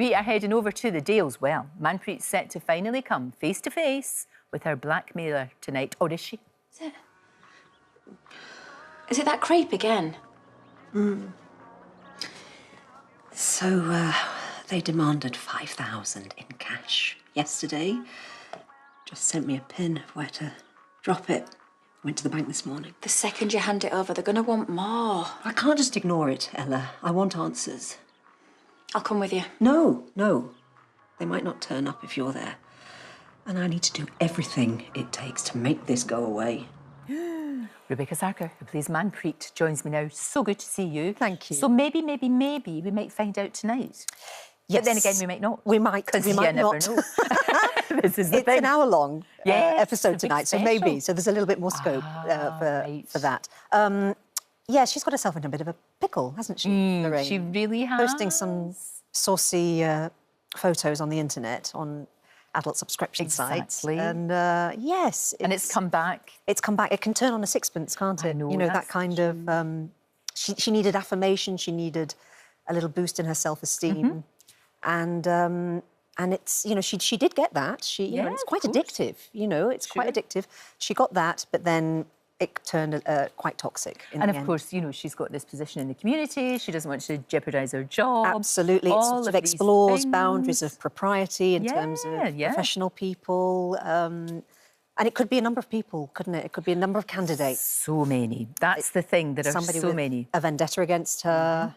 We are heading over to the Dales. Well, Manpreet's set to finally come face-to-face with her blackmailer tonight. Or is she? Is it that creep again? So, they demanded 5,000 in cash yesterday. Just sent me a pin of where to drop it. Went to the bank this morning. The second you hand it over, they're going to want more. I can't just ignore it, Ella. I want answers. I'll come with you. No. They might not turn up if you're there. And I need to do everything it takes to make this go away. Rebecca Sarker, who plays Manpreet, joins me now. So good to see you. Thank you. So maybe we might find out tonight. Yes. But then again, we might not. We might never know. This is the it's thing. an hour-long episode it's a big tonight, so special. maybe. So there's a little bit more scope for that. Yeah, she's got herself in a bit of a pickle, hasn't she, Lorraine? She really has. Posting some saucy photos on the internet, on adult subscription sites. And yes. And it's come back. It's come back. It can turn on a sixpence, can't it? I know, you know, that kind of... She needed affirmation. She needed a little boost in her self-esteem. And it's, you know, she did get that. You know, it's quite addictive, you know, it's quite addictive. She got that, but then it turned quite toxic in the end. And of course, you know, she's got this position in the community. She doesn't want to jeopardise her job. Absolutely. It sort of explores boundaries of propriety in terms of professional people. And it could be a number of people, couldn't it? It could be a number of candidates. So many. That's the thing. There are somebody so with many. A vendetta against her,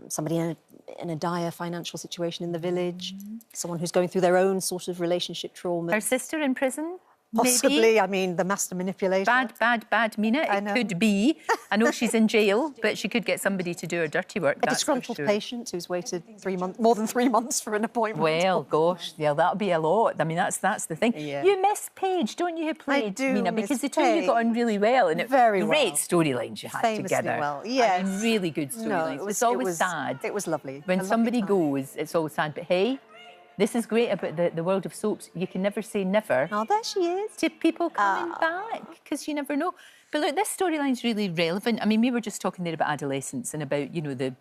somebody in a dire financial situation in the village, someone who's going through their own sort of relationship trauma. Her sister in prison? Possibly. Maybe. I mean, the master manipulator. Bad Meena. It could be. I know she's in jail, but she could get somebody to do her dirty work. A disgruntled patient who's waited more than 3 months for an appointment. Well, gosh, yeah, that'll be a lot. I mean, that's the thing. Yeah. You miss Paige, don't you, who played Meena? Because the two of you got on really well. And great storylines you had together. Well, yes. I mean, really good storylines. It's always sad. It was lovely. When somebody goes, it's always sad. But hey, this is great about the world of soaps. You can never say never. Oh, there she is. To people coming back, because you never know. But look, this storyline's really relevant. I mean, we were just talking there about adolescence and about, you know, the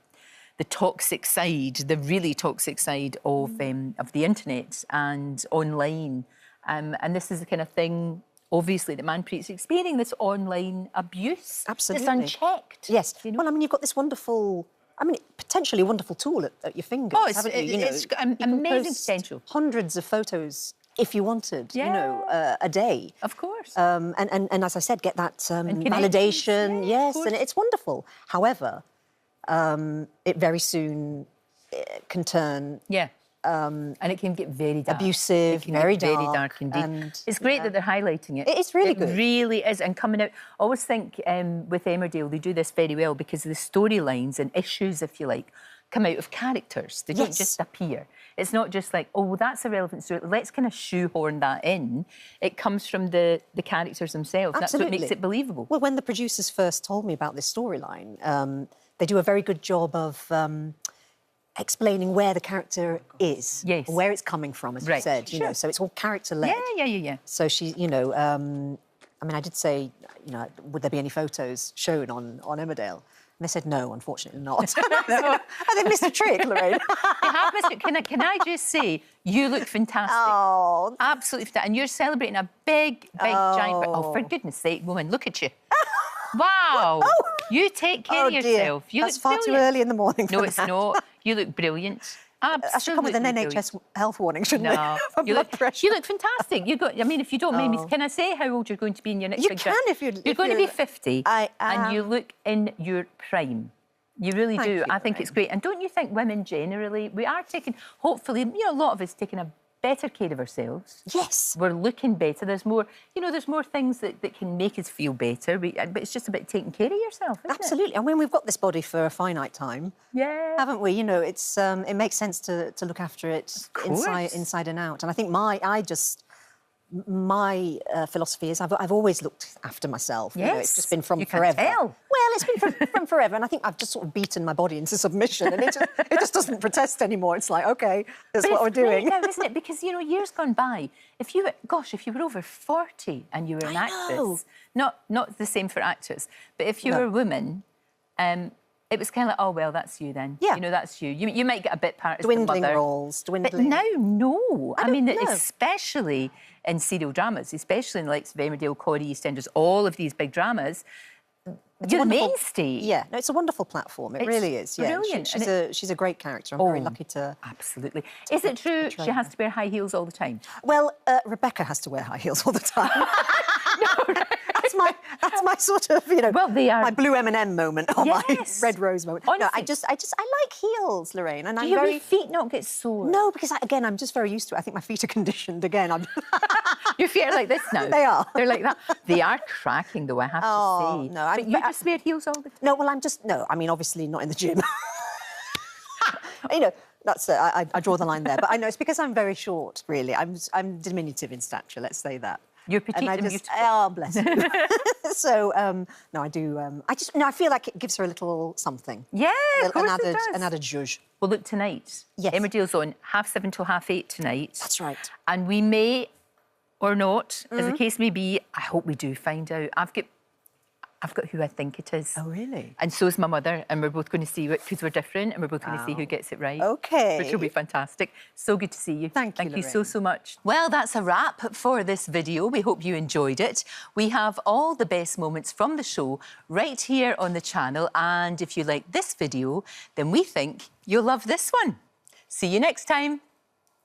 toxic side, the really toxic side of the internet and online. And this is the kind of thing, obviously, that Manpreet's experiencing, this online abuse. Absolutely. It's unchecked. Yes. You know? Well, I mean, you've got this wonderful... I mean, potentially a wonderful tool at your fingers, haven't you? You know, it's got amazing potential. Hundreds of photos, if you wanted, you know, a day. Of course. And as I said, get that validation. Yes, and it's wonderful. However, it very soon can turn... Yeah. And it can get very dark. Abusive, very dark indeed. And, it's great that they're highlighting it. It's really good. It really is. And coming out, I always think with Emmerdale, they do this very well because the storylines and issues, if you like, come out of characters. They don't just appear. It's not just like, oh, that's a relevant story. Let's kind of shoehorn that in. It comes from the characters themselves. Absolutely. That's what makes it believable. Well, when the producers first told me about this storyline, they do a very good job of... explaining where the character is, where it's coming from, as you said, you know, so it's all character-led. Yeah. So she, you know, I mean, I did say, you know, would there be any photos shown on Emmerdale? And they said, no, unfortunately not. And they missed a trick, Lorraine. You have missed it. Can I just say, you look fantastic. Oh. Absolutely fantastic. And you're celebrating a big, giant... Oh, for goodness sake, woman, look at you. Wow. You take care of yourself. You That's look far brilliant. too early in the morning No, it's not. You look brilliant. Absolutely. I should come with an NHS health warning, shouldn't I? You look fantastic. I mean, if you don't mind me, can I say how old you're going to be in your next You picture? can if you're... You're going to be 50 I am. and you look in your prime. You really do. I think it's great. And don't you think women generally, we are taking, hopefully, you know, a lot of us taking a better care of ourselves. Yes. We're looking better. There's more, you know, there's more things that can make us feel better. But it's just about taking care of yourself, isn't Absolutely. And when we've got this body for a finite time, haven't we? You know, it's it makes sense to look after it inside and out. And I think my philosophy is I've always looked after myself. Yes. You know, it's just been from you forever. Can tell. Well, it's been from forever, and I think I've just sort of beaten my body into submission, and it just doesn't protest anymore. It's like, OK, that's what we're doing. Now, isn't it? Because, you know, years gone by, if you were over 40 and you were an actress, not the same for actors, but if you were a woman, It was kind of like, oh, well, that's you then. Yeah. You know, that's you. You might get a bit part as dwindling the mother. roles, dwindling. But now, no. I mean, know. especially in serial dramas, especially in the likes of Emmerdale, Corrie, EastEnders, all of these big dramas, you're the mainstay. Yeah, no, it's a wonderful platform. It really is. Yeah, brilliant. She's a great character. I'm very lucky to. Absolutely. Is it true she has to wear high heels all the time? Well, Rebecca has to wear high heels all the time. That's my sort of, you know, well, they are... my blue M&M moment or my red rose moment. Honestly. No, I like heels, Lorraine, and Do your feet not get sore? No, because again, I'm just very used to it. I think my feet are conditioned again. Your feet are like this now. They are. They're like that. They are cracking, though, I have to say. No, but you just wear heels all the time? No, well, I mean, obviously not in the gym. You know, that's I draw the line there. But I know it's because I'm very short, really. I'm diminutive in stature, let's say that. You're petite and beautiful. Oh, bless you. So, no, I do... I feel like it gives her a little something. Yeah, of course it does. An added zhuzh. Well, look, tonight, Emmerdale's on 7:30 till 8:30 tonight. That's right. And we may or not, as the case may be, I hope we do find out. I've got who I think it is. Oh, really? And so is my mother, and we're both going to see it because we're different, and we're both going to see who gets it right. OK. Which will be fantastic. So good to see you. Thank you, Thank you so much. Well, that's a wrap for this video. We hope you enjoyed it. We have all the best moments from the show right here on the channel, and if you like this video, then we think you'll love this one. See you next time.